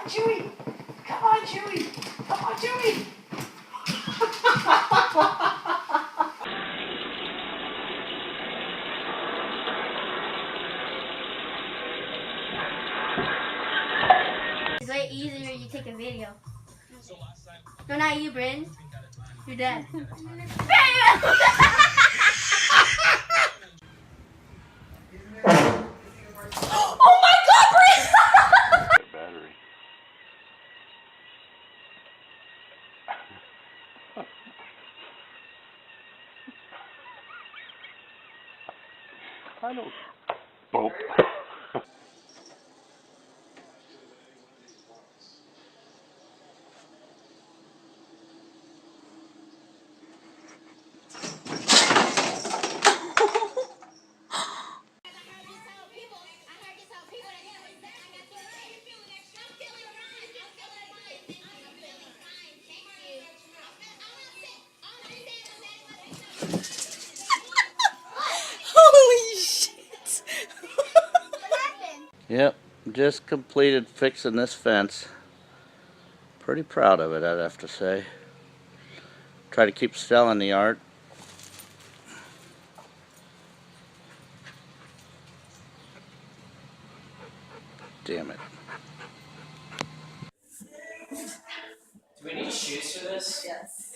Chewy! Come on, Chewy! Come on, Chewy! It's way easier you take a video. No, not you, Bryn. Your dad. Oh my God, Bryn! Battery. I don't. Boop. Holy shit! Yep, just completed fixing this fence. Pretty proud of it, I'd have to say. Try to keep selling the art. Damn it. Do we need shoes for this? Yes.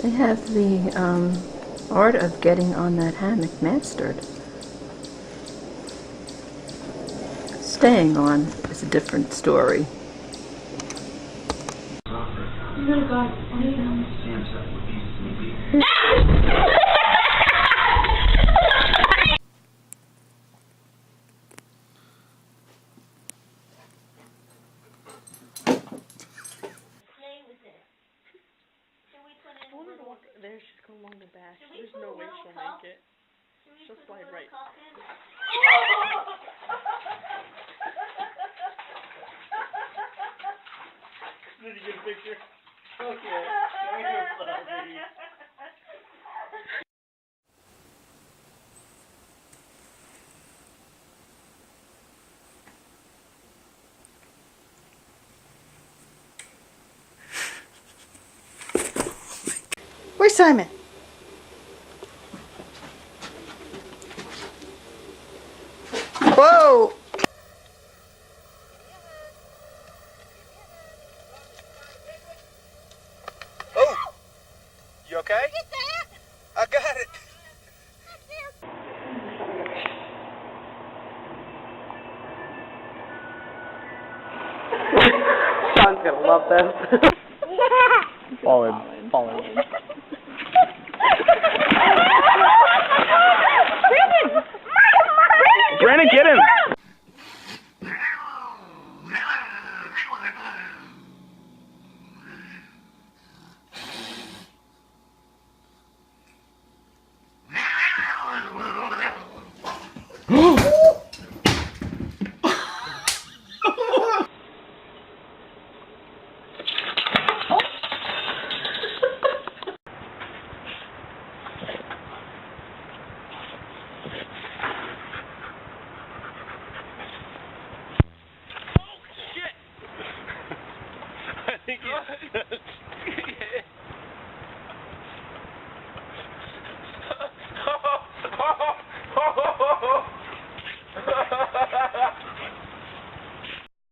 They have the art of getting on that hammock mastered. Staying on is a different story. There, she's going along the back. There's no way she'll make it. She'll slide right. Did you get a picture? Okay. Where's Simon? Whoa! Oh! You okay? I got it! Sean's gonna love this. Fallen. Brandon, get him!